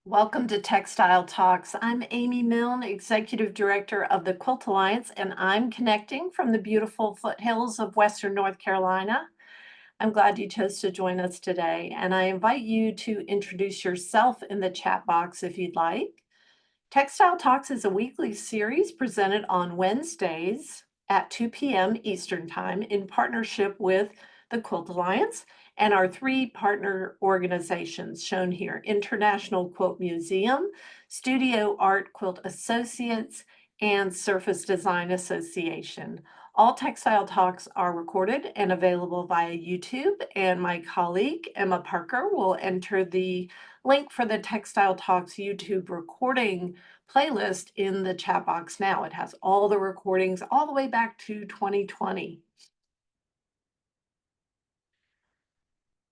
Welcome to Textile Talks. I'm Amy Milne, Executive Director of the Quilt Alliance, and I'm connecting from the beautiful foothills of Western North Carolina. I'm glad you chose to join us today, and I invite you to introduce yourself in the chat box if you'd like. Textile Talks is a weekly series presented on Wednesdays at 2 p.m. Eastern Time in partnership with the Quilt Alliance and our three partner organizations shown here: International Quilt Museum, Studio Art Quilt Associates, and Surface Design Association. All Textile Talks are recorded and available via YouTube, and my colleague Emma Parker will enter the link for the Textile Talks YouTube recording playlist in the chat box now. It has all the recordings all the way back to 2020.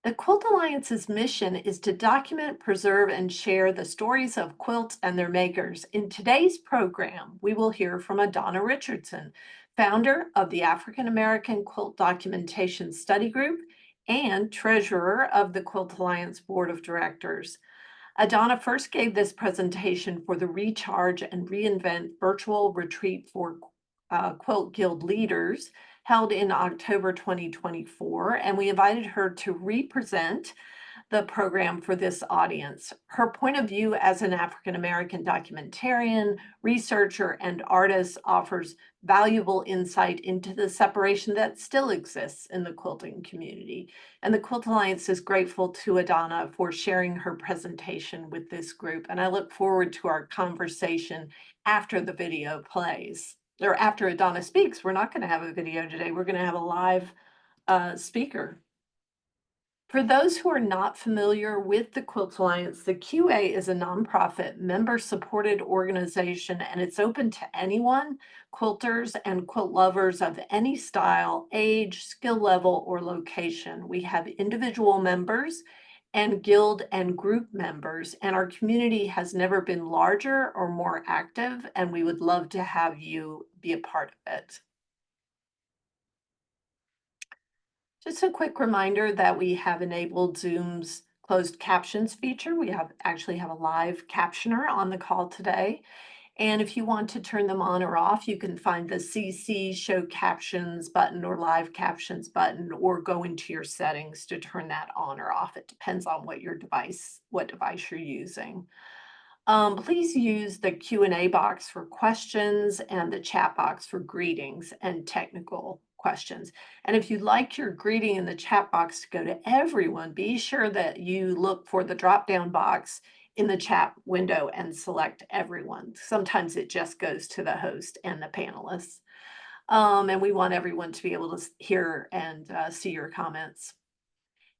The Quilt Alliance's mission is to document, preserve, and share the stories of quilts and their makers. In today's program, we will hear from Adana Richardson, founder of the African American Quilt Documentation Study Group and treasurer of the Quilt Alliance Board of Directors. Adana first gave this presentation for the Recharge and Reinvent virtual retreat for Quilt Guild leaders held in October 2024, and we invited her to represent the program for this audience. Her point of view as an African American documentarian, researcher, and artist offers valuable insight into the separation that still exists in the quilting community. And the Quilt Alliance is grateful to Adana for sharing her presentation with this group. And I look forward to our conversation after the video plays, or after Adana speaks. We're not going to have a video today. We're going to have a live speaker. For those who are not familiar with the Quilt Alliance, the QA is a nonprofit, member-supported organization, and it's open to anyone, quilters and quilt lovers of any style, age, skill level, or location. We have individual members and guild and group members, and our community has never been larger or more active, and we would love to have you be a part of it. Just a quick reminder that we have enabled Zoom's closed captions feature. We actually have a live captioner on the call today. And if you want to turn them on or off, you can find the CC Show Captions button or Live Captions button, or go into your settings to turn that on or off. It depends on what device you're using. Please use the Q&A box for questions and the chat box for greetings and technical questions. And if you'd like your greeting in the chat box to go to everyone, be sure that you look for the drop-down box in the chat window and select everyone. Sometimes it just goes to the host and the panelists. And we want everyone to be able to hear and see your comments.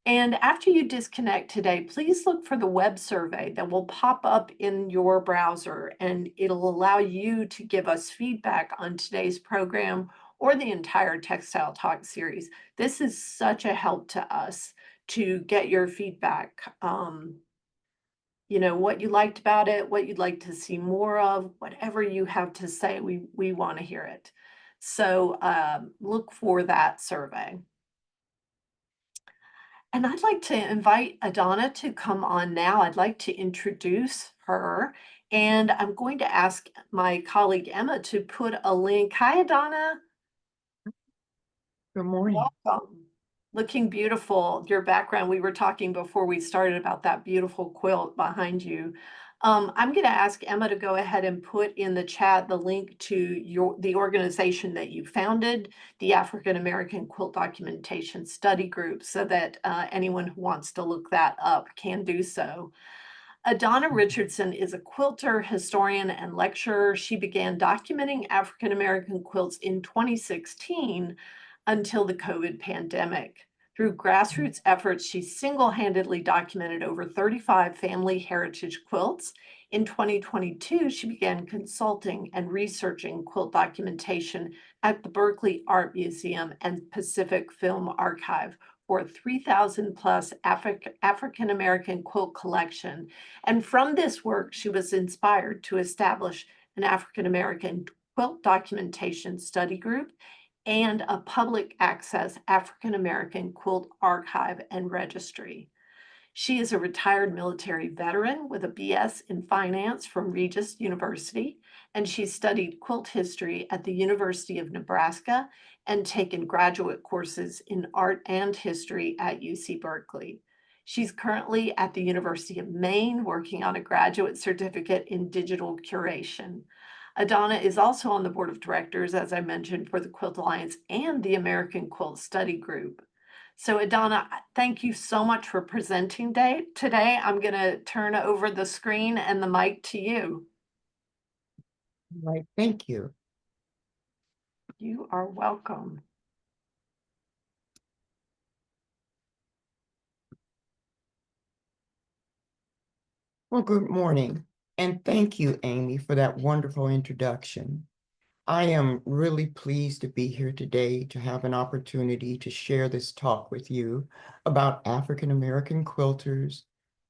And after you disconnect today, please look for the web survey that will pop up in your browser, and it'll allow you to give us feedback on today's program or the entire Textile Talk series. This is such a help to us to get your feedback. What you liked about it, what you'd like to see more of, whatever you have to say, we want to hear it. So look for that survey. And I'd like to invite Adana to come on now. I'd like to introduce her. And I'm going to ask my colleague Emma to put a link. Hi, Adana. Good morning. Welcome. Looking beautiful. Your background, we were talking before we started about that beautiful quilt behind you. I'm going to ask Emma to go ahead and put in the chat the link to the organization that you founded, the African American Quilt Documentation Study Group, so that anyone who wants to look that up can do so. Adana Richardson is a quilter, historian, and lecturer. She began documenting African American quilts in 2016 until the COVID pandemic. Through grassroots efforts, she single-handedly documented over 35 family heritage quilts. In 2022, she began consulting and researching quilt documentation at the Berkeley Art Museum and Pacific Film Archive for a 3,000 plus African American quilt collection. And from this work, she was inspired to establish an African American quilt documentation study group and a public access African American quilt archive and registry. She is a retired military veteran with a BS in finance from Regis University, and she studied quilt history at the University of Nebraska and taken graduate courses in art and history at UC Berkeley. She's currently at the University of Maine working on a graduate certificate in digital curation. Adana is also on the board of directors, as I mentioned, for the Quilt Alliance and the American Quilt Study Group. So Adana, thank you so much for presenting today. I'm going to turn over the screen and the mic to you. Right, thank you. You are welcome. Well, good morning, and thank you, Amy, for that wonderful introduction. I am really pleased to be here today to have an opportunity to share this talk with you about African American quilters,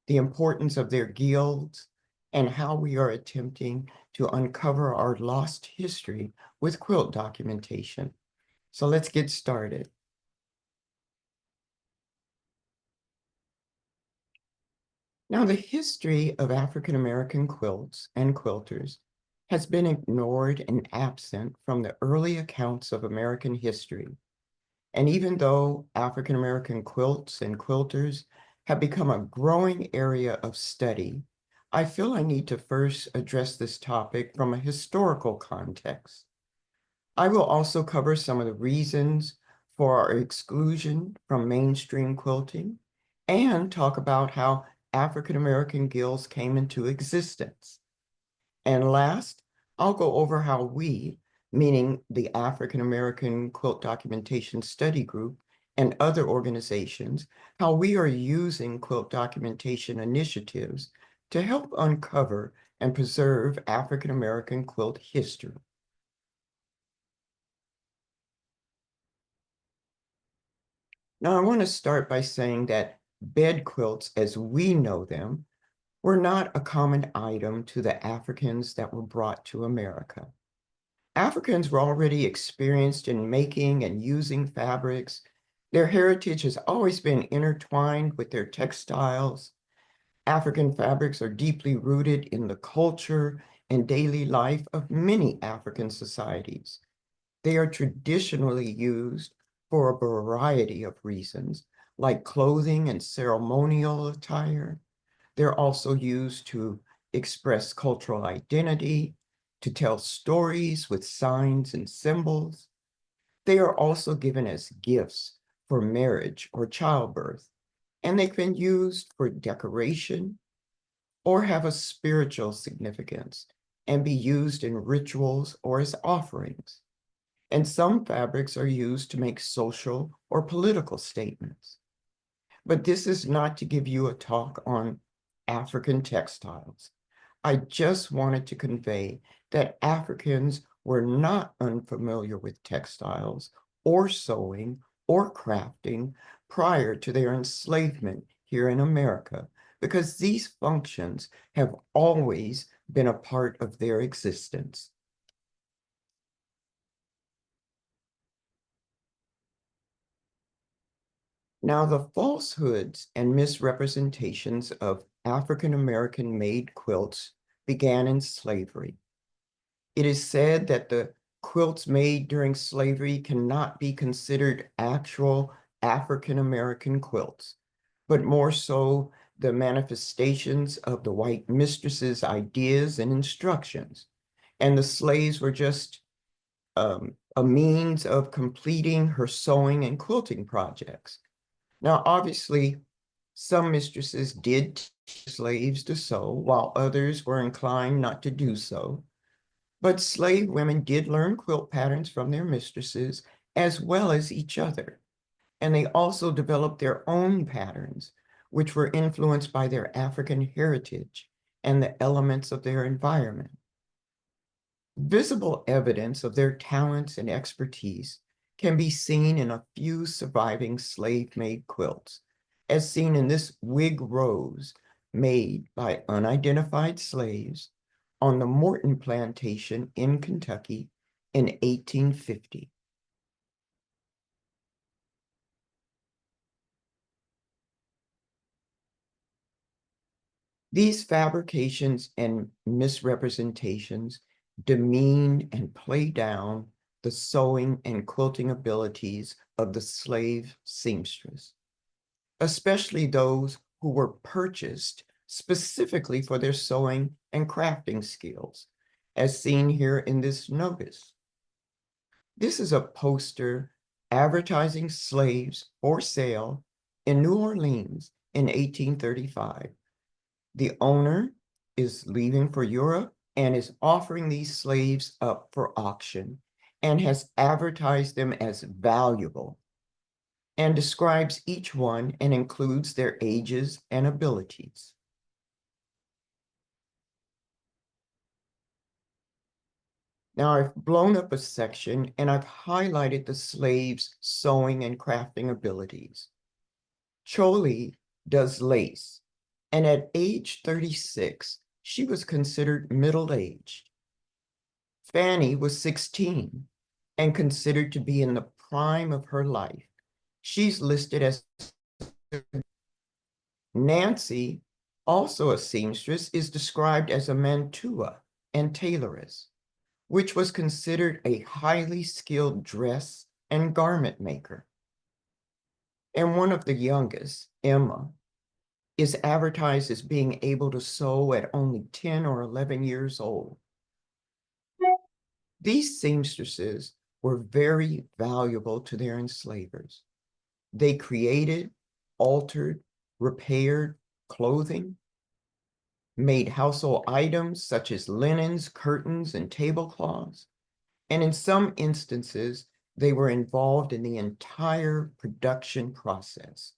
the importance of their guilds, and how we are attempting to uncover our lost history with quilt documentation. So let's get started. Now, the history of African American quilts and quilters has been ignored and absent from the early accounts of American history. And even though African American quilts and quilters have become a growing area of study, I feel I need to first address this topic from a historical context. I will also cover some of the reasons for our exclusion from mainstream quilting and talk about how African American guilds came into existence. And last, I'll go over how we, meaning the African American Quilt Documentation Study Group and other organizations, how we are using quilt documentation initiatives to help uncover and preserve African American quilt history. Now, I want to start by saying that bed quilts, as we know them, were not a common item to the Africans that were brought to America. Africans were already experienced in making and using fabrics. Their heritage has always been intertwined with their textiles. African fabrics are deeply rooted in the culture and daily life of many African societies. They are traditionally used for a variety of reasons, like clothing and ceremonial attire. They're also used to express cultural identity, to tell stories with signs and symbols. They are also given as gifts for marriage or childbirth, and they've been used for decoration or have a spiritual significance and be used in rituals or as offerings. And some fabrics are used to make social or political statements. But this is not to give you a talk on African textiles. I just wanted to convey that Africans were not unfamiliar with textiles or sewing or crafting prior to their enslavement here in America, because these functions have always been a part of their existence. Now, the falsehoods and misrepresentations of African American made quilts began in slavery. It is said that the quilts made during slavery cannot be considered actual African American quilts, but more so the manifestations of the white mistress's ideas and instructions. And the slaves were just a means of completing her sewing and quilting projects. Now, obviously, some mistresses did teach slaves to sew, while others were inclined not to do so. But slave women did learn quilt patterns from their mistresses as well as each other. And they also developed their own patterns, which were influenced by their African heritage and the elements of their environment. Visible evidence of their talents and expertise can be seen in a few surviving slave-made quilts, as seen in this wig rose made by unidentified slaves on the Morton Plantation in Kentucky in 1850. These fabrications and misrepresentations demean and play down the sewing and quilting abilities of the slave seamstress, especially those who were purchased specifically for their sewing and crafting skills, as seen here in this notice. This is a poster advertising slaves for sale in New Orleans in 1835. The owner is leaving for Europe and is offering these slaves up for auction and has advertised them as valuable and describes each one and includes their ages and abilities. Now I've blown up a section and I've highlighted the slaves' sewing and crafting abilities. Choli does lace, and at age 36, she was considered middle-aged. Fanny was 16 and considered to be in the prime of her life. She's listed as Nancy, also a seamstress, is described as a mantua and tailoress, which was considered a highly skilled dress and garment maker. And one of the youngest, Emma, is advertised as being able to sew at only 10 or 11 years old. These seamstresses were very valuable to their enslavers. They created, altered, repaired clothing, made household items such as linens, curtains, and tablecloths, and in some instances, they were involved in the entire production process,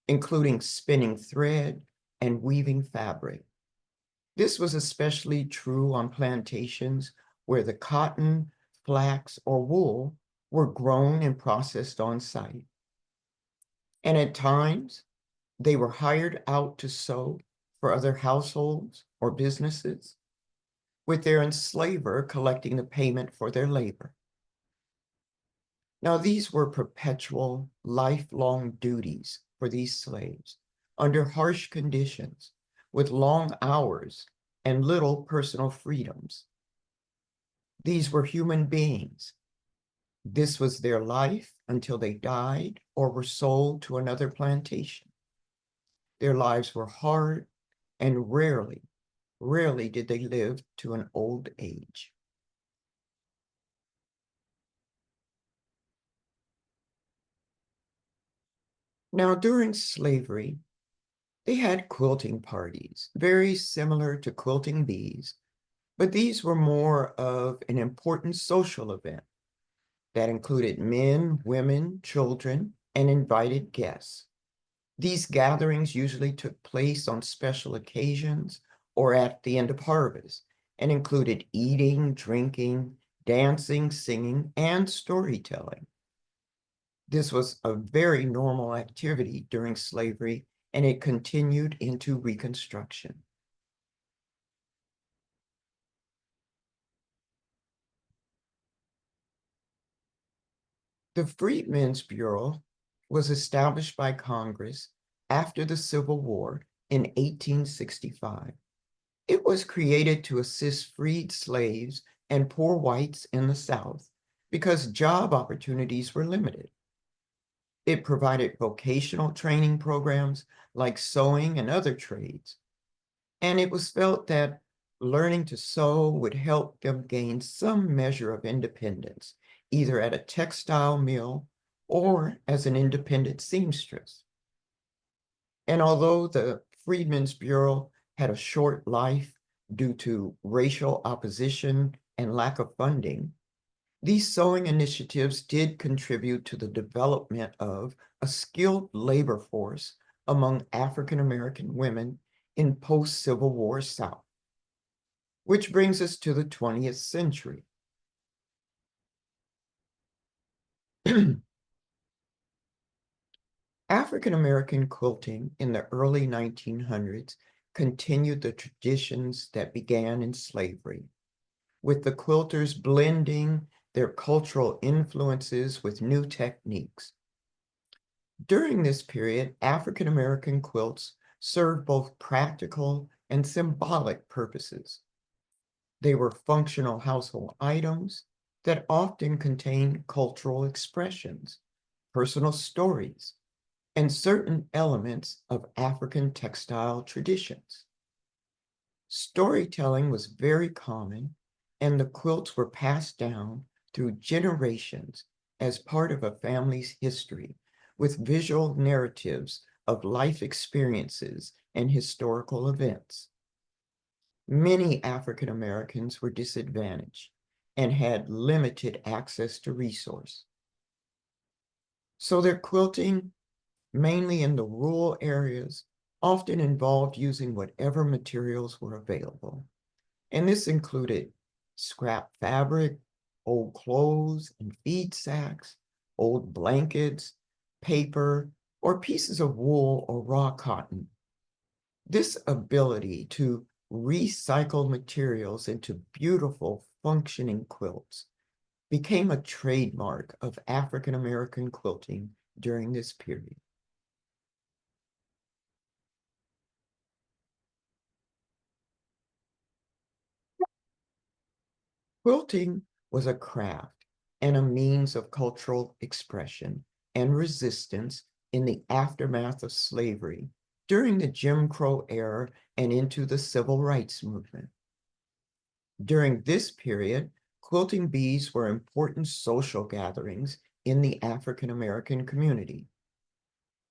including spinning thread and weaving fabric. This was especially true on plantations where the cotton, flax, or wool were grown and processed on site. And at times, they were hired out to sew for other households or businesses, with their enslaver collecting the payment for their labor. Now, these were perpetual, lifelong duties for these slaves under harsh conditions, with long hours and little personal freedoms. These were human beings. This was their life until they died or were sold to another plantation. Their lives were hard, and rarely did they live to an old age. Now, during slavery, they had quilting parties, very similar to quilting bees, but these were more of an important social event that included men, women, children, and invited guests. These gatherings usually took place on special occasions or at the end of harvest and included eating, drinking, dancing, singing, and storytelling. This was a very normal activity during slavery, and it continued into Reconstruction. The Freedmen's Bureau was established by Congress after the Civil War in 1865. It was created to assist freed slaves and poor whites in the South because job opportunities were limited. It provided vocational training programs like sewing and other trades. And it was felt that learning to sew would help them gain some measure of independence, either at a textile mill or as an independent seamstress. And although the Freedmen's Bureau had a short life due to racial opposition and lack of funding, these sewing initiatives did contribute to the development of a skilled labor force among African American women in post-Civil War South. Which brings us to the 20th century. African American quilting in the early 1900s continued the traditions that began in slavery, with the quilters blending their cultural influences with new techniques. During this period, African American quilts served both practical and symbolic purposes. They were functional household items that often contained cultural expressions, personal stories, and certain elements of African textile traditions. Storytelling was very common, and the quilts were passed down through generations as part of a family's history, with visual narratives of life experiences and historical events. Many African Americans were disadvantaged and had limited access to resources. So their quilting, mainly in the rural areas, often involved using whatever materials were available. And this included scrap fabric, old clothes and feed sacks, old blankets, paper, or pieces of wool or raw cotton. This ability to recycle materials into beautiful, functioning quilts became a trademark of African American quilting during this period. Quilting was a craft and a means of cultural expression and resistance in the aftermath of slavery during the Jim Crow era and into the civil rights movement. During this period, quilting bees were important social gatherings in the African American community.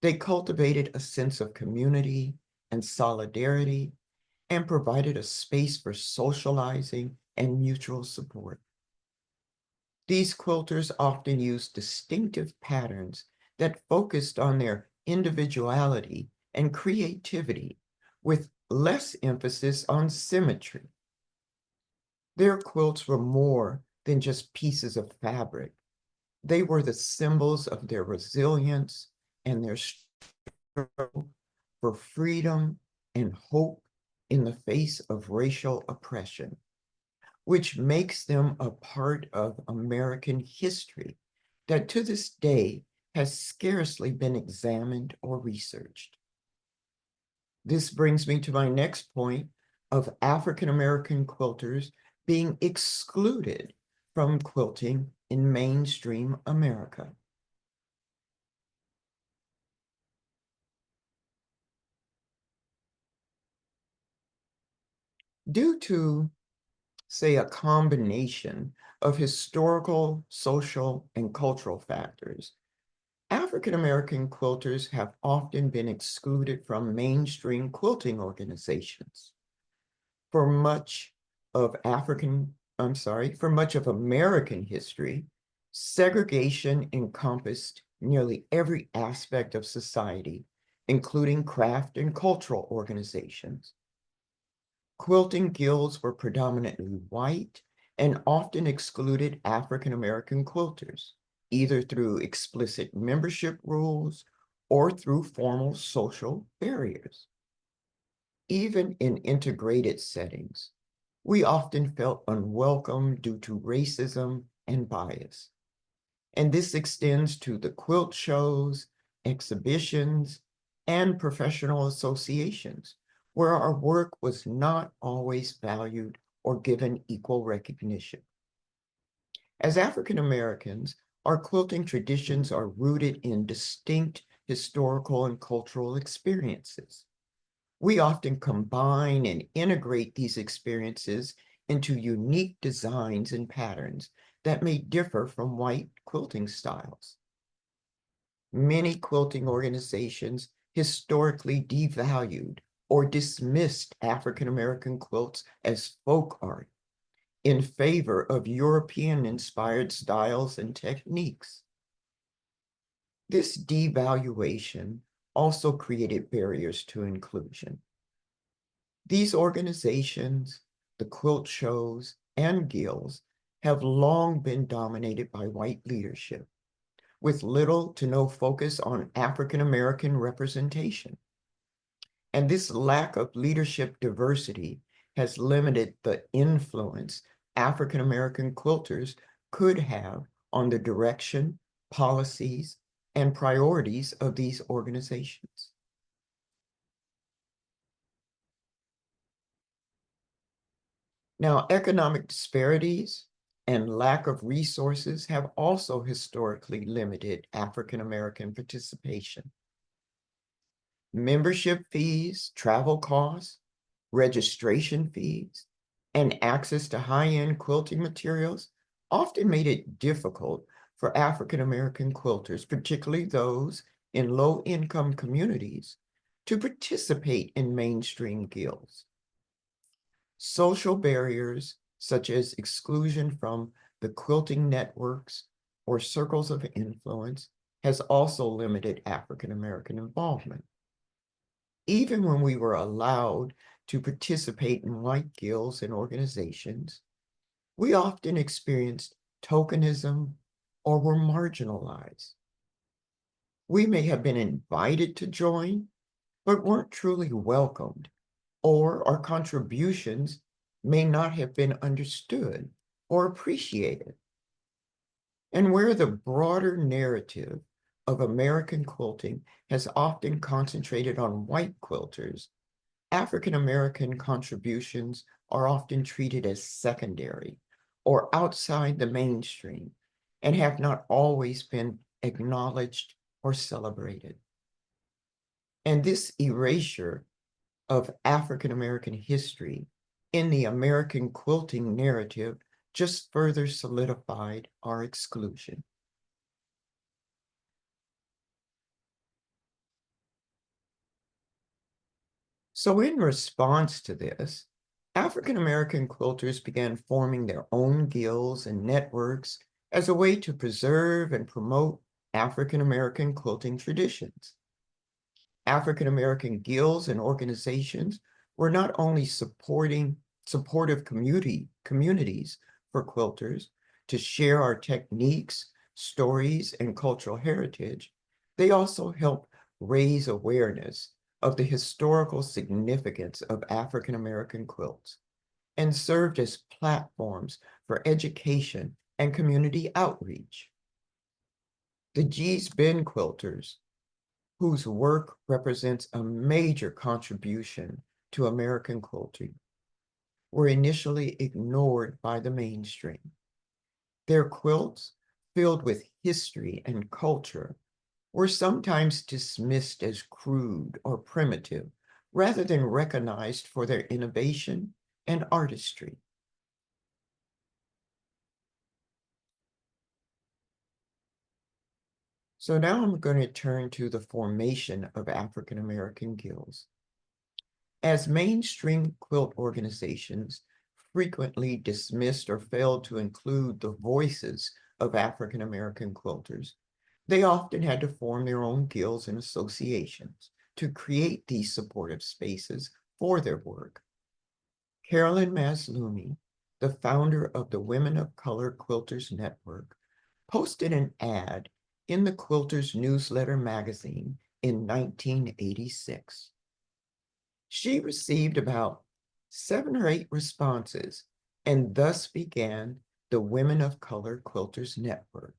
They cultivated a sense of community and solidarity and provided a space for socializing and mutual support. These quilters often used distinctive patterns that focused on their individuality and creativity with less emphasis on symmetry. Their quilts were more than just pieces of fabric. They were the symbols of their resilience and their struggle for freedom and hope in the face of racial oppression, which makes them a part of American history that to this day has scarcely been examined or researched. This brings me to my next point of African American quilters being excluded from quilting in mainstream America. Due to, say, a combination of historical, social, and cultural factors, African American quilters have often been excluded from mainstream quilting organizations. For much of for much of American history, segregation encompassed nearly every aspect of society, including craft and cultural organizations. Quilting guilds were predominantly white and often excluded African American quilters, either through explicit membership rules or through formal social barriers. Even in integrated settings, we often felt unwelcome due to racism and bias. And this extends to the quilt shows, exhibitions, and professional associations, where our work was not always valued or given equal recognition. As African Americans, our quilting traditions are rooted in distinct historical and cultural experiences. We often combine and integrate these experiences into unique designs and patterns that may differ from white quilting styles. Many quilting organizations historically devalued or dismissed African American quilts as folk art in favor of European-inspired styles and techniques. This devaluation also created barriers to inclusion. These organizations, the quilt shows, and guilds have long been dominated by white leadership, with little to no focus on African American representation. And this lack of leadership diversity has limited the influence African American quilters could have on the direction, policies, and priorities of these organizations. Now, economic disparities and lack of resources have also historically limited African American participation. Membership fees, travel costs, registration fees, and access to high-end quilting materials often made it difficult for African American quilters, particularly those in low-income communities, to participate in mainstream guilds. Social barriers, such as exclusion from the quilting networks or circles of influence, has also limited African American involvement. Even when we were allowed to participate in white guilds and organizations, we often experienced tokenism or were marginalized. We may have been invited to join, but weren't truly welcomed, or our contributions may not have been understood or appreciated. And where the broader narrative of American quilting has often concentrated on white quilters, African American contributions are often treated as secondary or outside the mainstream and have not always been acknowledged or celebrated. And this erasure of African American history in the American quilting narrative just further solidified our exclusion. So in response to this, African American quilters began forming their own guilds and networks as a way to preserve and promote African American quilting traditions. African American guilds and organizations were not only supportive communities for quilters to share our techniques, stories, and cultural heritage, they also helped raise awareness of the historical significance of African American quilts and served as platforms for education and community outreach. The Gee's Bend quilters, whose work represents a major contribution to American quilting, were initially ignored by the mainstream. Their quilts, filled with history and culture, were sometimes dismissed as crude or primitive, rather than recognized for their innovation and artistry. So now I'm going to turn to the formation of African American guilds. As mainstream quilt organizations frequently dismissed or failed to include the voices of African American quilters, they often had to form their own guilds and associations to create these supportive spaces for their work. Carolyn Maslumi, the founder of the Women of Color Quilters Network, posted an ad in the Quilters newsletter magazine in 1986. She received about 7 or 8 responses and thus began the Women of Color Quilters Network.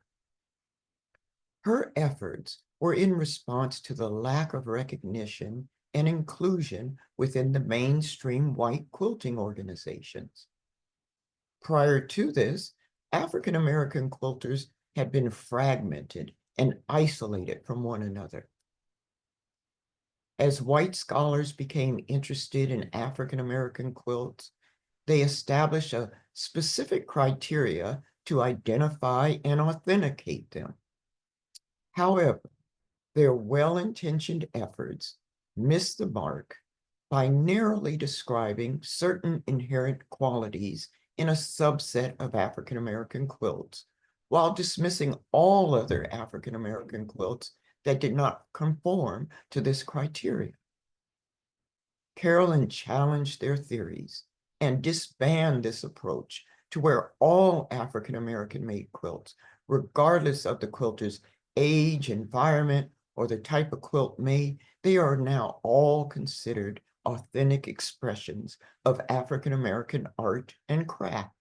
Her efforts were in response to the lack of recognition and inclusion within the mainstream white quilting organizations. Prior to this, African American quilters had been fragmented and isolated from one another. As white scholars became interested in African American quilts, they established a specific criteria to identify and authenticate them. However, their well-intentioned efforts missed the mark by narrowly describing certain inherent qualities in a subset of African American quilts, while dismissing all other African American quilts that did not conform to this criteria. Carolyn challenged their theories and disbanded this approach to where all African American made quilts, regardless of the quilter's age, environment, or the type of quilt made, they are now all considered authentic expressions of African American art and craft.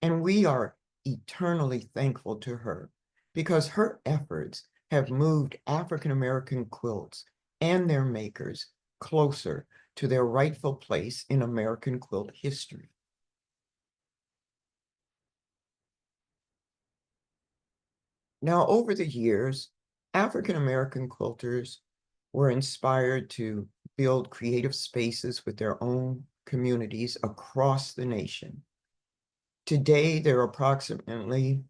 And we are eternally thankful to her because her efforts have moved African American quilts and their makers closer to their rightful place in American quilt history. Now, over the years, African American quilters were inspired to build creative spaces with their own communities across the nation. Today, there are approximately,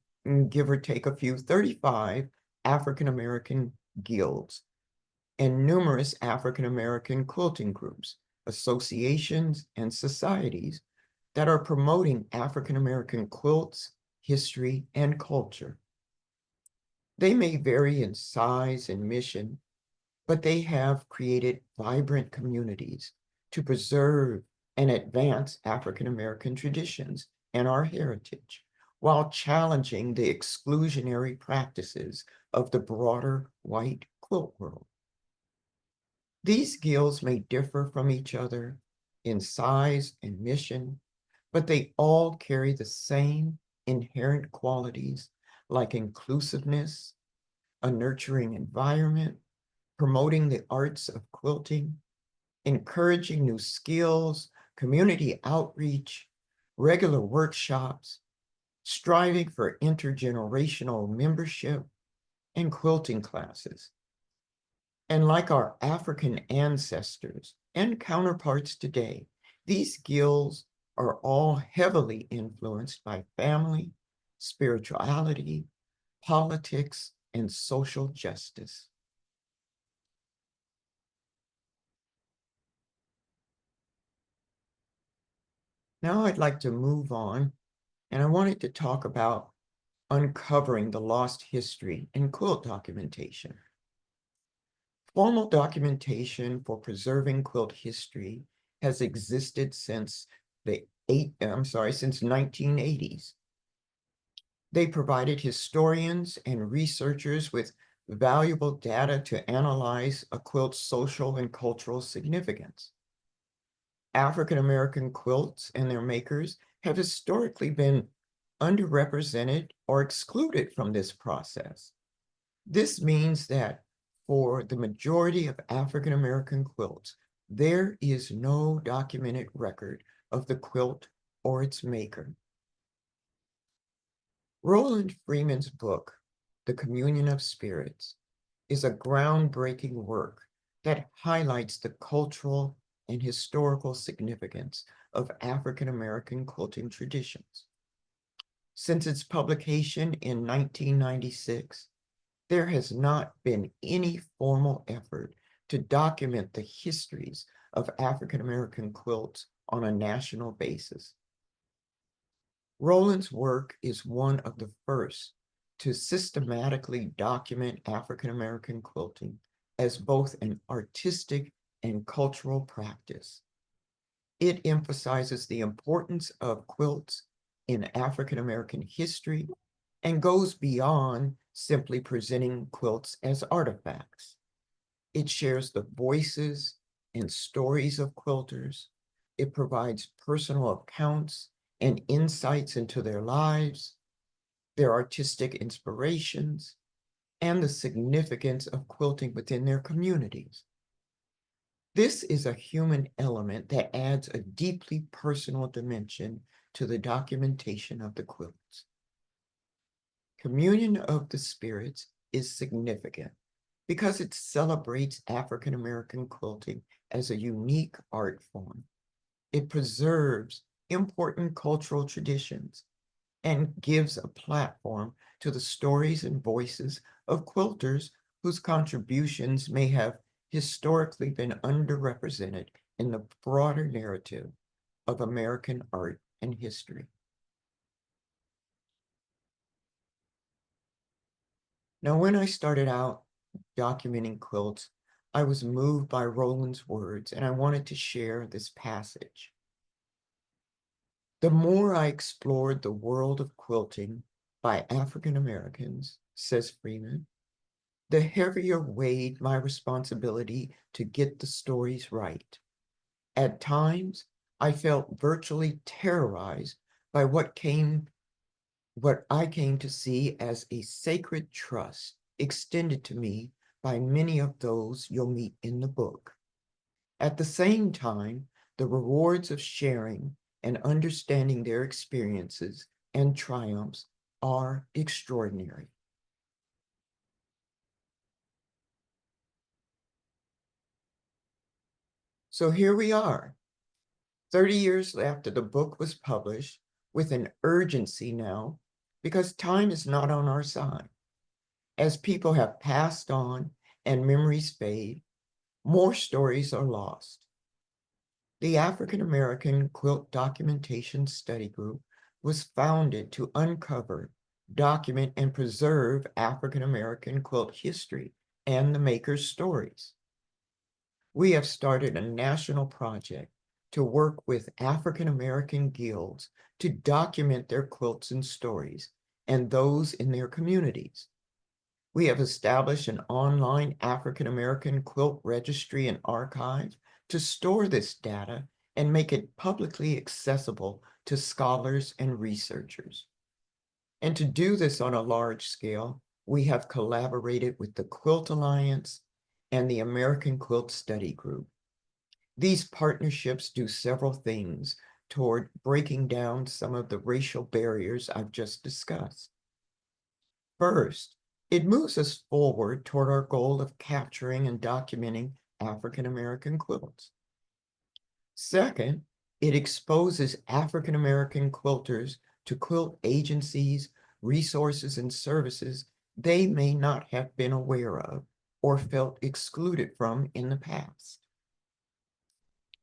give or take a few, 35 African American guilds and numerous African American quilting groups, associations, and societies that are promoting African American quilts, history, and culture. They may vary in size and mission, but they have created vibrant communities to preserve and advance African American traditions and our heritage, while challenging the exclusionary practices of the broader white quilt world. These guilds may differ from each other in size and mission, but they all carry the same inherent qualities like inclusiveness, a nurturing environment, promoting the arts of quilting, encouraging new skills, community outreach, regular workshops, striving for intergenerational membership, and quilting classes. And like our African ancestors and counterparts today, these guilds are all heavily influenced by family, spirituality, politics, and social justice. Now I'd like to move on, and I wanted to talk about uncovering the lost history in quilt documentation. Formal documentation for preserving quilt history has existed since since 1980s. They provided historians and researchers with valuable data to analyze a quilt's social and cultural significance. African American quilts and their makers have historically been underrepresented or excluded from this process. This means that for the majority of African American quilts, there is no documented record of the quilt or its maker. Roland Freeman's book, The Communion of Spirits, is a groundbreaking work that highlights the cultural and historical significance of African American quilting traditions. Since its publication in 1996, there has not been any formal effort to document the histories of African American quilts on a national basis. Roland's work is one of the first to systematically document African American quilting as both an artistic and cultural practice. It emphasizes the importance of quilts in African American history and goes beyond simply presenting quilts as artifacts. It shares the voices and stories of quilters. It provides personal accounts and insights into their lives, their artistic inspirations, and the significance of quilting within their communities. This is a human element that adds a deeply personal dimension to the documentation of the quilts. Communion of the Spirits is significant because it celebrates African American quilting as a unique art form. It preserves important cultural traditions and gives a platform to the stories and voices of quilters whose contributions may have historically been underrepresented in the broader narrative of American art and history. Now, when I started out documenting quilts, I was moved by Roland's words, and I wanted to share this passage. The more I explored the world of quilting by African Americans, says Freeman, the heavier weighed my responsibility to get the stories right. At times, I felt virtually terrorized by what I came to see as a sacred trust extended to me by many of those you'll meet in the book. At the same time, the rewards of sharing and understanding their experiences and triumphs are extraordinary. So here we are, 30 years after the book was published, with an urgency now, because time is not on our side. As people have passed on and memories fade, more stories are lost. The African American Quilt Documentation Study Group was founded to uncover, document, and preserve African American quilt history and the makers' stories. We have started a national project to work with African American guilds to document their quilts and stories and those in their communities. We have established an online African American quilt registry and archive to store this data and make it publicly accessible to scholars and researchers. And to do this on a large scale, we have collaborated with the Quilt Alliance and the American Quilt Study Group. These partnerships do several things toward breaking down some of the racial barriers I've just discussed. First, it moves us forward toward our goal of capturing and documenting African American quilts. Second, it exposes African American quilters to quilt agencies, resources, and services they may not have been aware of or felt excluded from in the past.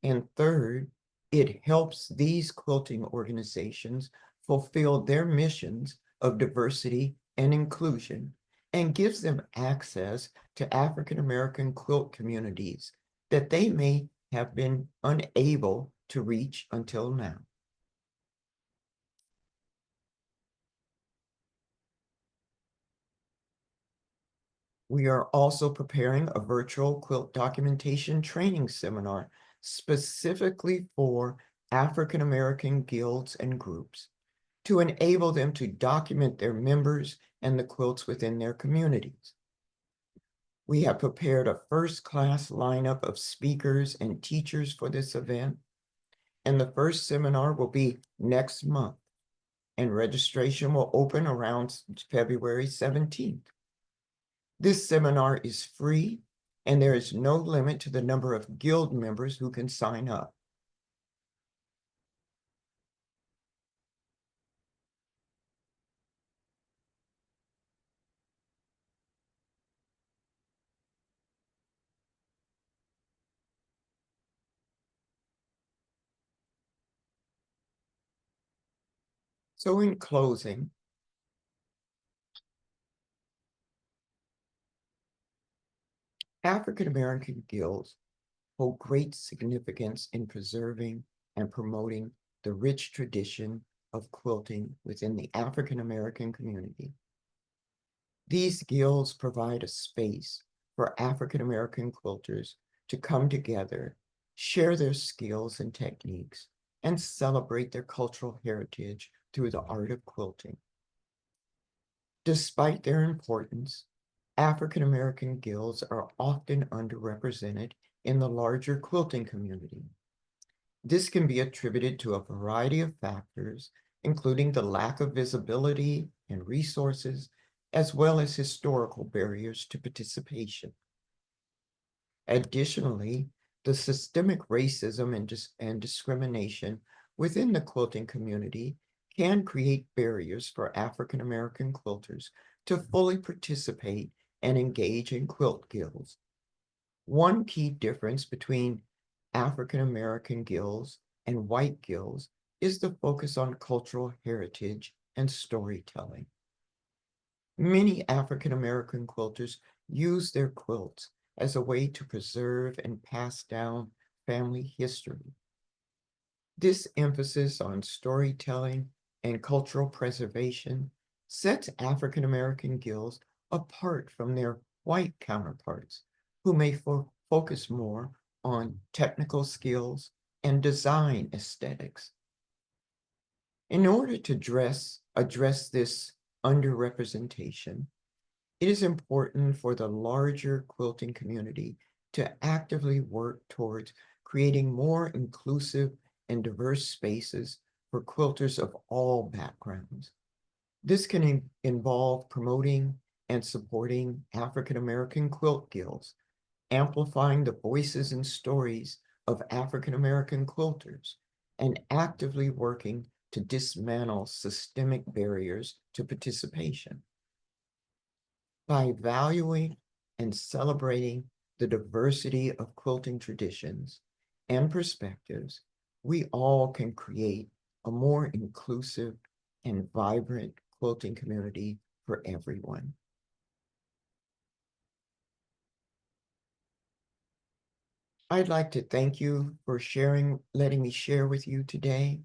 And third, it helps these quilting organizations fulfill their missions of diversity and inclusion and gives them access to African American quilt communities that they may have been unable to reach until now. We are also preparing a virtual quilt documentation training seminar specifically for African American guilds and groups to enable them to document their members and the quilts within their communities. We have prepared a first-class lineup of speakers and teachers for this event, and the first seminar will be next month, and registration will open around February 17th. This seminar is free, and there is no limit to the number of guild members who can sign up. So in closing, African American guilds hold great significance in preserving and promoting the rich tradition of quilting within the African American community. These guilds provide a space for African American quilters to come together, share their skills and techniques, and celebrate their cultural heritage through the art of quilting. Despite their importance, African American guilds are often underrepresented in the larger quilting community. This can be attributed to a variety of factors, including the lack of visibility and resources, as well as historical barriers to participation. Additionally, the systemic racism and discrimination within the quilting community can create barriers for African American quilters to fully participate and engage in quilt guilds. One key difference between African American guilds and white guilds is the focus on cultural heritage and storytelling. Many African American quilters use their quilts as a way to preserve and pass down family history. This emphasis on storytelling and cultural preservation sets African American guilds apart from their white counterparts, who may focus more on technical skills and design aesthetics. In order to address this underrepresentation, it is important for the larger quilting community to actively work towards creating more inclusive and diverse spaces for quilters of all backgrounds. This can involve promoting and supporting African American quilt guilds, amplifying the voices and stories of African American quilters, and actively working to dismantle systemic barriers to participation. By valuing and celebrating the diversity of quilting traditions and perspectives, we all can create a more inclusive and vibrant quilting community for everyone. I'd like to thank you for letting me share with you today.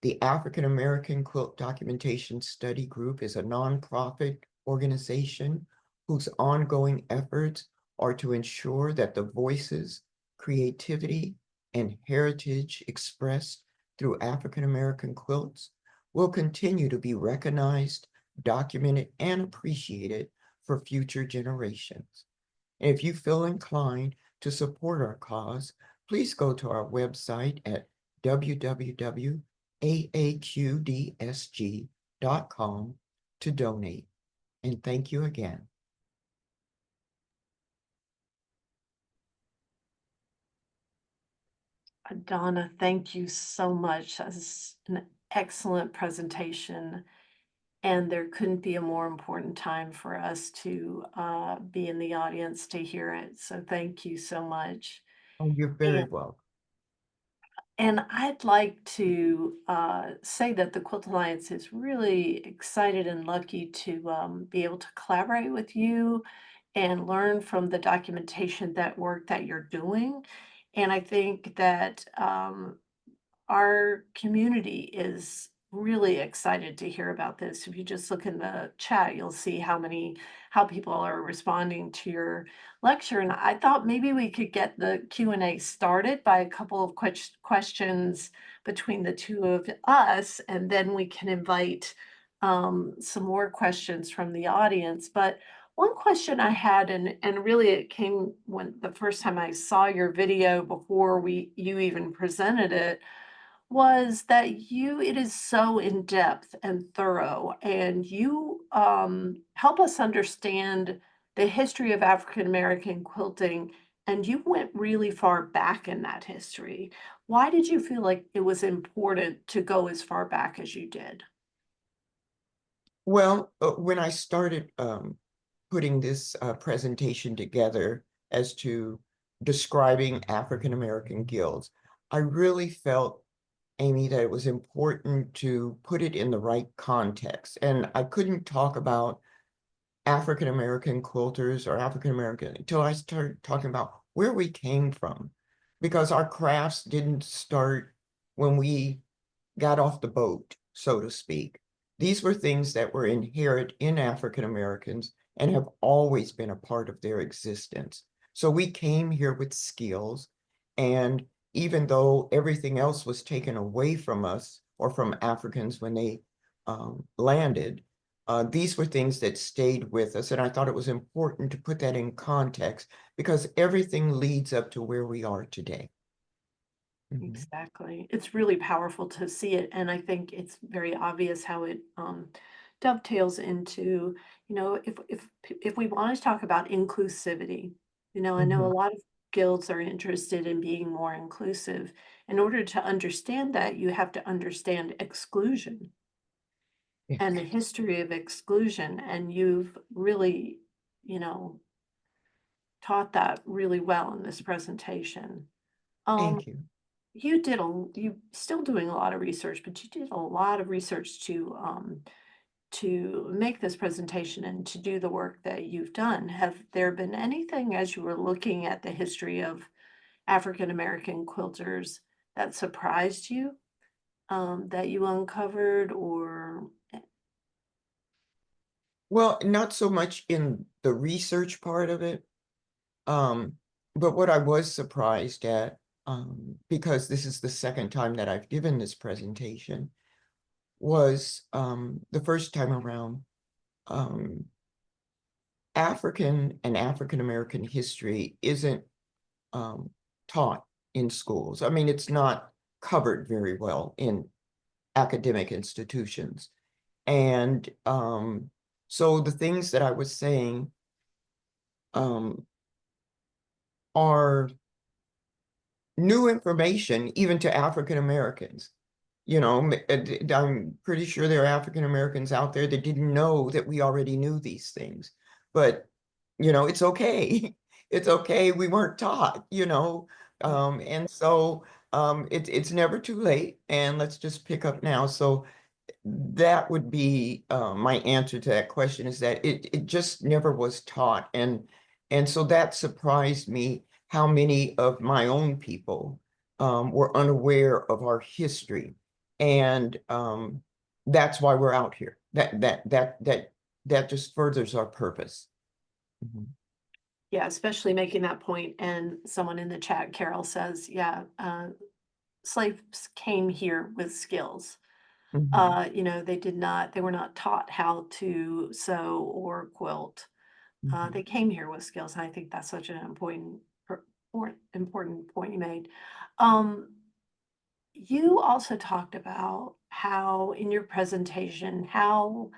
The African American Quilt Documentation Study Group is a nonprofit organization whose ongoing efforts are to ensure that the voices, creativity, and heritage expressed through African American quilts will continue to be recognized, documented, and appreciated for future generations. And if you feel inclined to support our cause, please go to our website at www.aaqdsg.com to donate. And thank you again. Donna, thank you so much. That's an excellent presentation. And there couldn't be a more important time for us to be in the audience to hear it. So thank you so much. Oh, you're very welcome. And I'd like to say that the Quilt Alliance is really excited and lucky to be able to collaborate with you and learn from the documentation that work that you're doing. And I think that our community is really excited to hear about this. If you just look in the chat, you'll see how people are responding to your lecture. And I thought maybe we could get the Q&A started by a couple of questions between the two of us, and then we can invite some more questions from the audience. But one question I had, and really it came when the first time I saw your video before you even presented it, was that it is so in-depth and thorough, and you help us understand the history of African American quilting, and you went really far back in that history. Why did you feel like it was important to go as far back as you did? Well, when I started putting this presentation together as to describing African American guilds, I really felt, Amy, that it was important to put it in the right context. And I couldn't talk about African American quilters or African American until I started talking about where we came from, because our crafts didn't start when we got off the boat, so to speak. These were things that were inherent in African Americans and have always been a part of their existence. So we came here with skills, and even though everything else was taken away from us or from Africans when they landed, these were things that stayed with us. And I thought it was important to put that in context because everything leads up to where we are today. Exactly. It's really powerful to see it, and I think it's very obvious how it dovetails into, if we want to talk about inclusivity, I know a Mhm. lot of guilds are interested in being more inclusive. In order to understand that, you have to understand exclusion and Yes. the history of exclusion, and you've really, you know, taught that really well in this presentation. Um, Thank you. you still doing a lot of research, but you did a lot of research to make this presentation and to do the work that you've done. Have there been anything as you were looking at the history of African American quilters that surprised you, that you uncovered, or Well, not so much in the research part of it, um, but what I was surprised at, because this is the second time that I've given this presentation, was the first time around, um, African and African American history isn't taught in schools. I mean, it's not covered very well in academic institutions. And so the things that I was saying um, are new information even to African Americans. You know, I'm pretty sure there are African Americans out there that didn't know that we already knew these things. But, it's okay. It's okay. We weren't taught. And so it's never too late. And let's just pick up now. So that would be my answer to that question, is that it just never was taught. And so that surprised me, how many of my own people were unaware of our history. And that's why we're out here. That just furthers our purpose. Mhm. Yeah, especially making that point. And someone in the chat, Carol, says, yeah, slaves came here with skills. Mhm. They were not taught how to sew or quilt. Mhm. They came here with skills. And I think that's such an important point you made. Um, you also talked about how in your presentation, how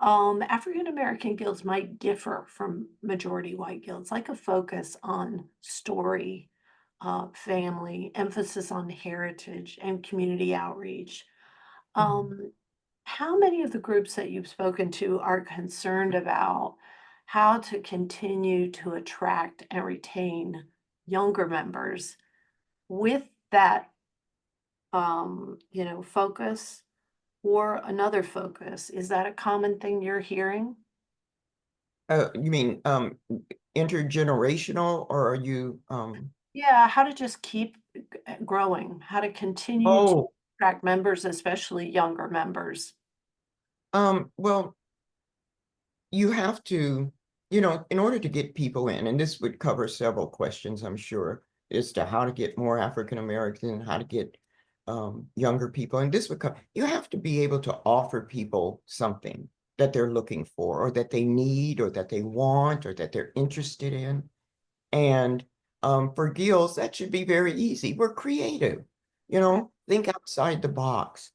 African American guilds might differ from majority white guilds, like a focus on story, family, emphasis on heritage, and community outreach. Mhm. Um, how many of the groups that you've spoken to are concerned about how to continue to attract and retain younger members with that, focus or another focus? Is that a common thing you're hearing? You mean intergenerational, or are you Yeah, how to just keep growing, how to continue to oh, attract members, especially younger members. well, you have to, in order to get people in, and this would cover several questions, I'm sure, as to how to get more African American, how to get younger people. And this would come, you have to be able to offer people something that they're looking for, or that they need, or that they want, or that they're interested in. And for Gills, that should be very easy. We're creative, think outside the box,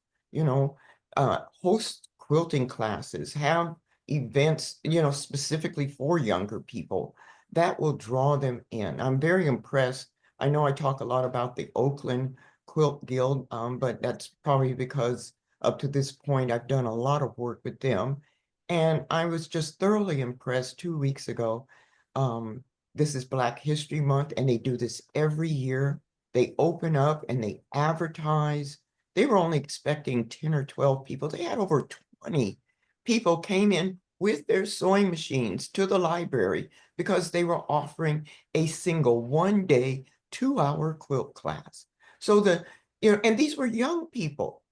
host quilting classes, have events, specifically for younger people that will draw them in. I'm very impressed. I know I talk a lot about the Oakland Quilt Guild, but that's probably because up to this point, I've done a lot of work with them. And I was just thoroughly impressed 2 weeks ago. Um, this is Black History Month, and they do this every year. They open up and they advertise. They were only expecting 10 or 12 people. They had over 20 people came in with their sewing machines to the library because they were offering a single 1 day, 2 hour quilt class. So and these were young people.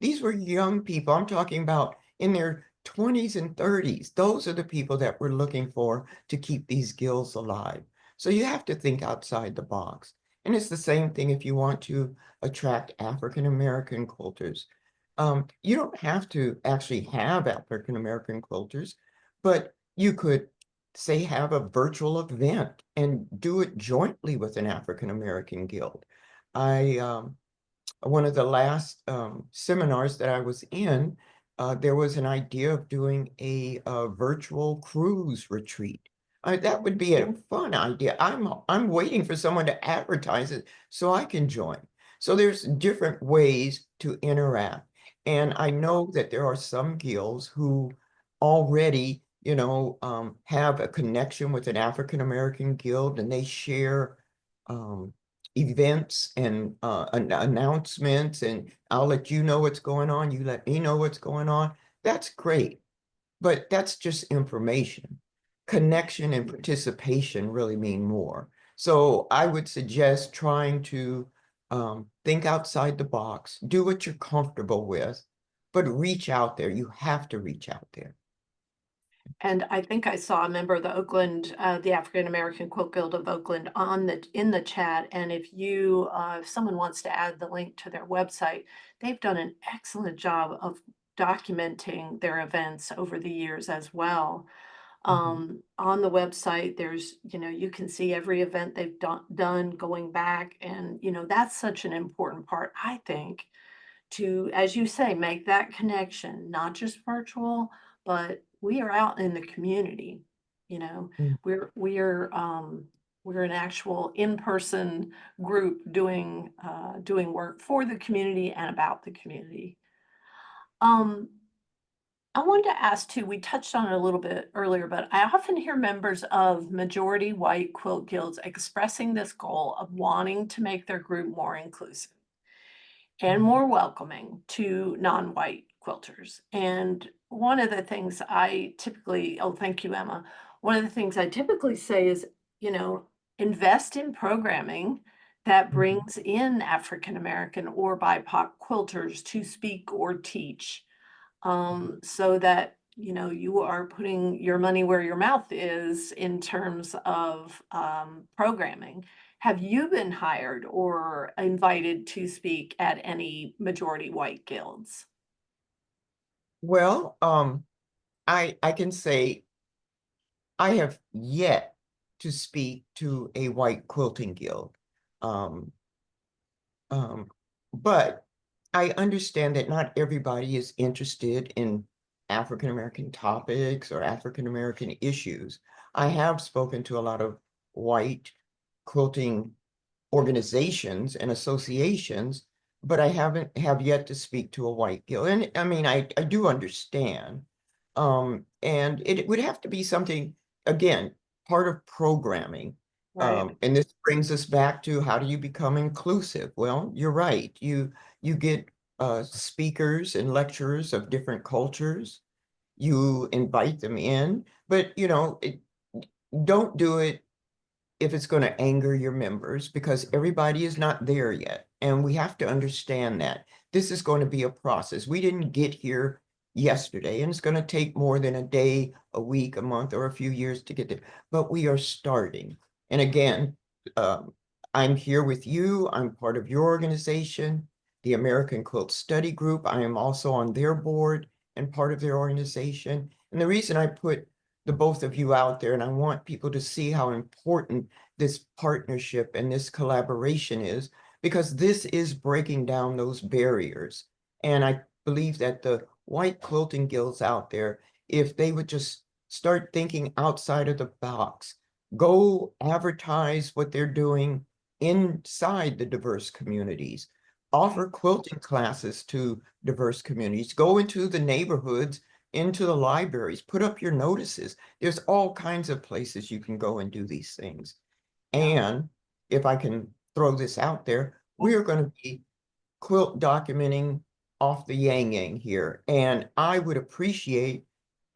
These were young people. I'm talking about in their 20s and 30s. Those are the people that we're looking for to keep these guilds alive. So you have to think outside the box. And it's the same thing if you want to attract African American quilters. You don't have to actually have African American quilters, but you could, say, have a virtual event and do it jointly with an African American guild. I One of the last seminars that I was in, there was an idea of doing a virtual cruise retreat. That would be a fun idea. I'm waiting for someone to advertise it so I can join. So there's different ways to interact. And I know that there are some guilds who already, have a connection with an African American guild, and they share um, events and announcements, and I'll let you know what's going on. You let me know what's going on. That's great, but that's just information. Connection and participation really mean more. So I would suggest trying to think outside the box, do what you're comfortable with, but reach out there. You have to reach out there. And I think I saw a member of the African American Quilt Guild of Oakland in the chat. And if someone wants to add the link to their website, they've done an excellent job of documenting their events over the years as well. On the website, there's, you can see every event they've done going back. And, that's such an important part, I think, to, as you say, make that connection, not just virtual, but we are out in the community. You know, Mm. we're an actual in-person group doing work for the community and about the community. Um, I wanted to ask too, we touched on it a little bit earlier, but I often hear members of majority white quilt guilds expressing this goal of wanting to make their group more inclusive and Mm. more welcoming to non-white quilters. And one of the things I typically, oh, thank you, Emma. One of the things I typically say is, you know, invest in programming that Mhm. brings in African American or BIPOC quilters to speak or teach, so that you are putting your money where your mouth is in terms of programming. Have you been hired or invited to speak at any majority white guilds? Well, I can say I have yet to speak to a white quilting guild. Um, um, but I understand that not everybody is interested in African American topics or African American issues. I have spoken to a lot of white quilting organizations and associations, but I haven't have yet to speak to a white guild. And I mean, I do understand. And it would have to be something, again, part of programming. Right. And this brings us back to how do you become inclusive? Well, you're right. You get speakers and lecturers of different cultures. You invite them in, but don't do it if it's going to anger your members because everybody is not there yet. And we have to understand that this is going to be a process. We didn't get here yesterday, and it's going to take more than a day, a week, a month, or a few years to get there. But we are starting. And again, um, I'm here with you. I'm part of your organization, the American Quilt Study Group. I am also on their board and part of their organization. And the reason I put the both of you out there, and I want people to see how important this partnership and this collaboration is, because this is breaking down those barriers. And I believe that the white quilting guilds out there, if they would just start thinking outside of the box, go advertise what they're doing inside the diverse communities, offer quilting classes to diverse communities, go into the neighborhoods, into the libraries, put up your notices. There's all kinds of places you can go and do these things. Yeah. And if I can throw this out there, we Mm. are going to be quilt documenting off the yang yang here. And I would appreciate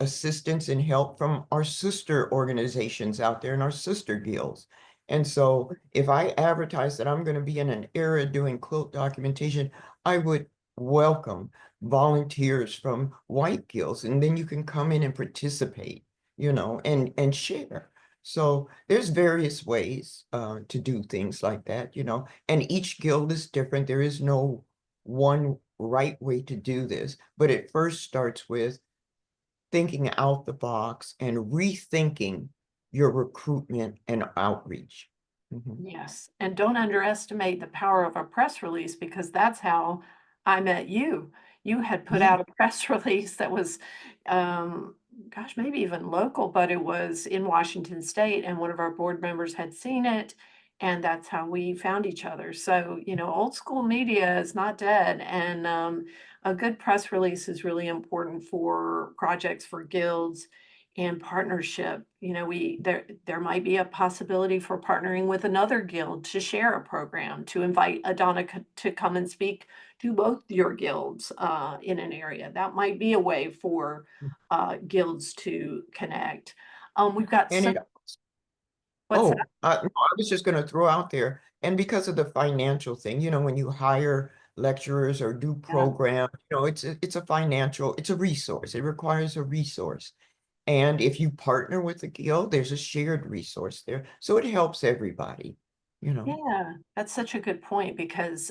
assistance and help from our sister organizations out there and our sister guilds. And so if I advertise that I'm going to be in an era doing quilt documentation, I would welcome volunteers from white guilds, and then you can come in and participate, and share. So there's various ways to do things like that, and each guild is different. There is no one right way to do this, but it first starts with thinking out the box and rethinking your recruitment and outreach. Mhm. Yes, and don't underestimate the power of a press release because that's how I met you. You had put Yeah. out a press release that was, gosh, maybe even local, but it was in Washington State, and one of our board members had seen it, and that's how we found each other. So, old school media is not dead, and a good press release is really important for projects, for guilds, and partnership. There might be a possibility for partnering with another guild to share a program, to invite Adana to come and speak to both your guilds in an area. That might be a way for guilds to connect. We've got And some, it, what's that? oh, no, I was just going to throw out there, and because of the financial thing, when you hire lecturers or do Yeah. programs, it's a financial, it's a resource. It requires a resource. And if you partner with the guild, there's a shared resource there. So it helps everybody. you know. Yeah, that's such a good point because,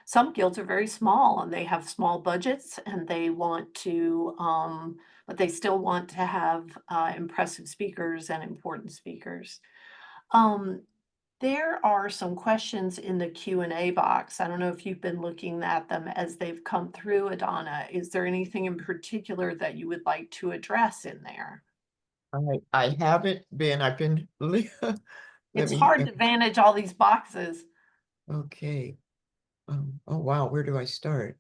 some guilds are very small and they have small budgets and they want to, but they still want to have impressive speakers and important speakers. Um, there are some questions in the Q&A box. I don't know if you've been looking at them as they've come through, Adana. Is there anything in particular that you would like to address in there? I haven't been, I've been, let It's me, hard to manage all these boxes. okay. Oh, wow, where do I start?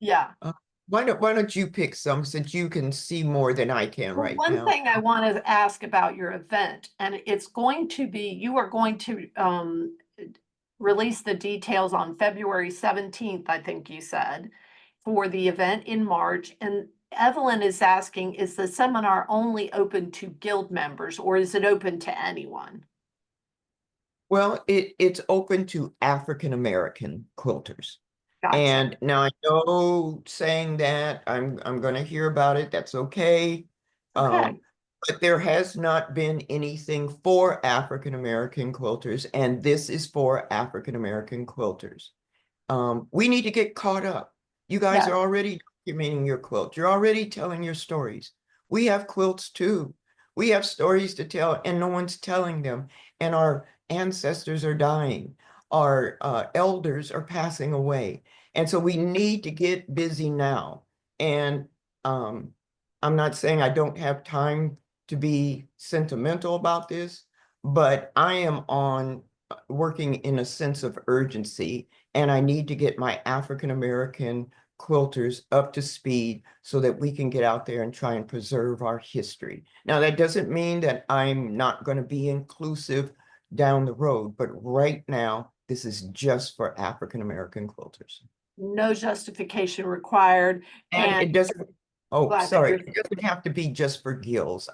Yeah. Uh, why don't you pick some since you can see more than I can Well, right one now? thing I want to ask about your event, and it's going to be, you are going to release the details on February 17th, I think you said, for the event in March. And Evelyn is asking, is the seminar only open to guild members or is it open to anyone? Well, it's open to African American quilters. Gotcha. And now I know saying that I'm gonna hear about it, that's okay. Okay. Um, but there has not been anything for African American quilters, and this is for African American quilters. We need to get caught up. You guys Yes. are already documenting your quilt. You're already telling your stories. We have quilts too. We have stories to tell, and no one's telling them. And our ancestors are dying. Our elders are passing away. And so we need to get busy now. And um, I'm not saying I don't have time to be sentimental about this, but I am on working in a sense of urgency, and I need to get my African American quilters up to speed so that we can get out there and try and preserve our history. Now, that doesn't mean that I'm not going to be inclusive down the road, but right now, this is just for African American quilters. No justification required. And And it doesn't, oh, glad that sorry, you're it doesn't have to be just for gills.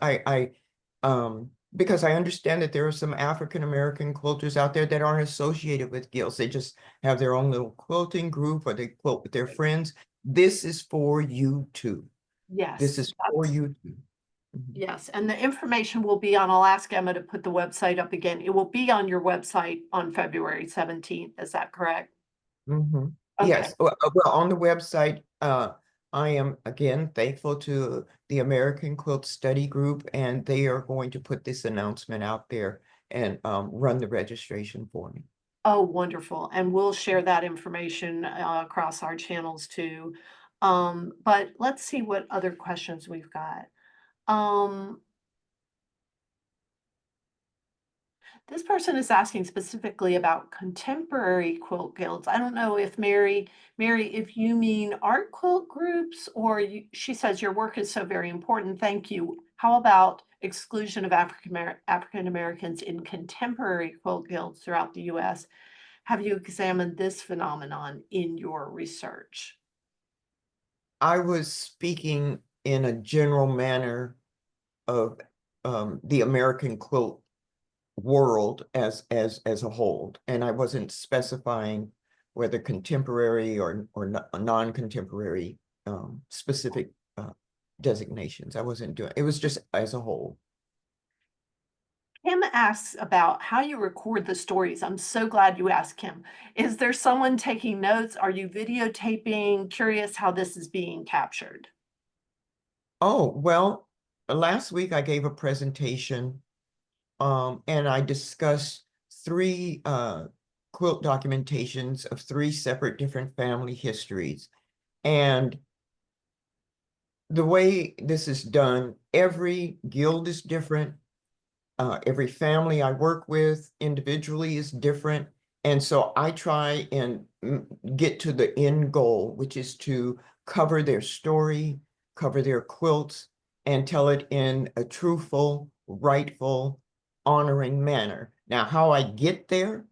Because I understand that there are some African American quilters out there that aren't associated with gills. They just have their own little quilting group or they quilt with their friends. This is for you too. This yes, is for that's you too. Mhm. yes, and the information will be on, I'll ask Emma to put the website up again. It will be on your website on February 17th. Is that correct? Mhm. Okay. Yes, well, on the website, I am again thankful to the American Quilt Study Group, and they are going to put this announcement out there and run the registration for me. Oh, wonderful. And we'll share that information across our channels too. But let's see what other questions we've got. Um, This person is asking specifically about contemporary quilt guilds. I don't know if Mary, if you mean art quilt groups or she says your work is so very important. Thank you. How about exclusion of African Americans in contemporary quilt guilds throughout the US? Have you examined this phenomenon in your research? I was speaking in a general manner of the American quilt world as a whole, and I wasn't specifying whether contemporary or non-contemporary specific designations. I wasn't doing it was just as a whole. Kim asks about how you record the stories. I'm so glad you asked, Kim. Is there someone taking notes? Are you videotaping? Curious how this is being captured. Oh, well, last week I gave a presentation and I discussed three quilt documentations of three separate different family histories. And the way this is done, every guild is different. Every family I work with individually is different. And so I try and get to the end goal, which is to cover their story, cover their quilts, and tell it in a truthful, rightful, honoring manner. Now, how I get there,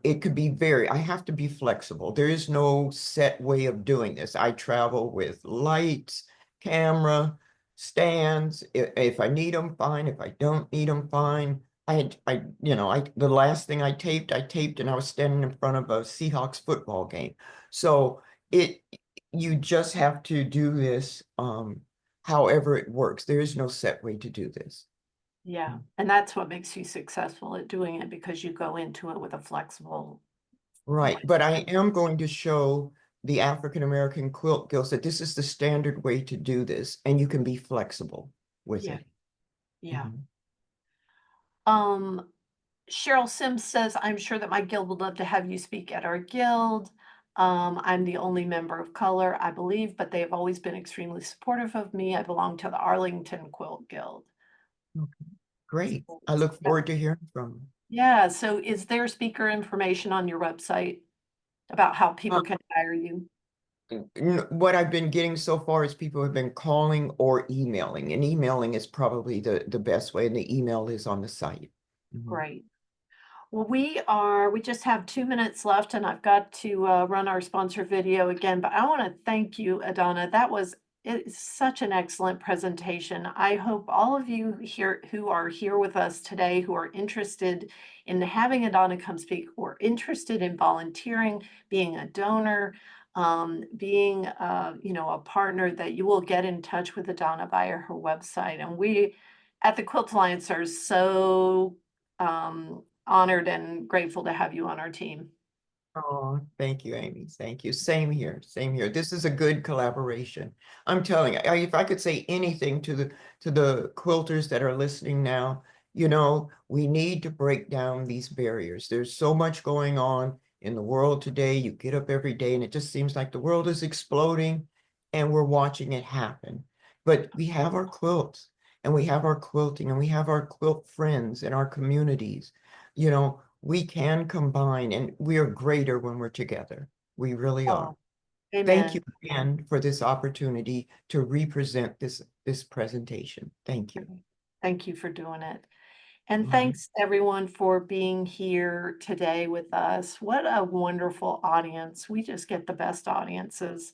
it could be I have to be flexible. There is no set way of doing this. I travel with lights, camera, stands. If I need them, fine. If I don't need them, fine. The last thing I taped and I was standing in front of a Seahawks football game. So it, you just have to do this, however it works. There is no set way to do this. Yeah, and that's what makes you successful at doing it because you go into it with a flexible Right, mind. but I am going to show the African American Quilt Guilds that this is the standard way to do this, and you can be flexible with Yeah, it. yeah. Mhm. Um, Cheryl Sims says, I'm sure that my guild would love to have you speak at our guild. I'm the only member of color, I believe, but they have always been extremely supportive of me. I belong to the Arlington Quilt Guild. Okay, great. So, I look yeah. forward to hearing from you. Yeah, so is there speaker information on your website about how Uh, people can hire you? What I've been getting so far is people have been calling or emailing, and emailing is probably the best way, and the email is on the site. Mhm. Great. Well, we just have 2 minutes left and I've got to run our sponsor video again, but I want to thank you, Adana. It is such an excellent presentation. I hope all of you here who are here with us today who are interested in having Adana come speak or interested in volunteering, being a donor, being a partner, that you will get in touch with Adana via her website. And we at the Quilt Alliance are so honored and grateful to have you on our team. Oh, thank you, Amy. Thank you. Same here. Same here. This is a good collaboration. I'm telling you, if I could say anything to the quilters that are listening now, we need to break down these barriers. There's so much going on in the world today. You get up every day and it just seems like the world is exploding and we're watching it happen. But we have our quilts and we have our quilting and we have our quilt friends and our communities. We can combine and we are greater when we're together. We really are. Oh, Thank you amen. again for this opportunity to represent this presentation. Thank you. Thank you for doing it. And Mhm. thanks everyone for being here today with us. What a wonderful audience. We just get the best audiences.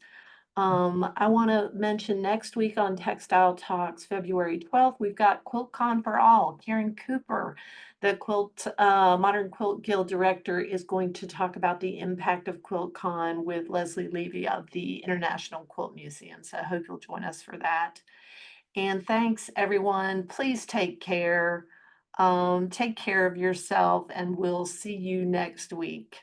I want to mention next week on Textile Talks, February 12th, we've got QuiltCon for All. Karen Cooper, the Modern Quilt Guild director, is going to talk about the impact of QuiltCon with Leslie Levy of the International Quilt Museum. So I hope you'll join us for that. And thanks, everyone. Please take care. Take care of yourself, and we'll see you next week.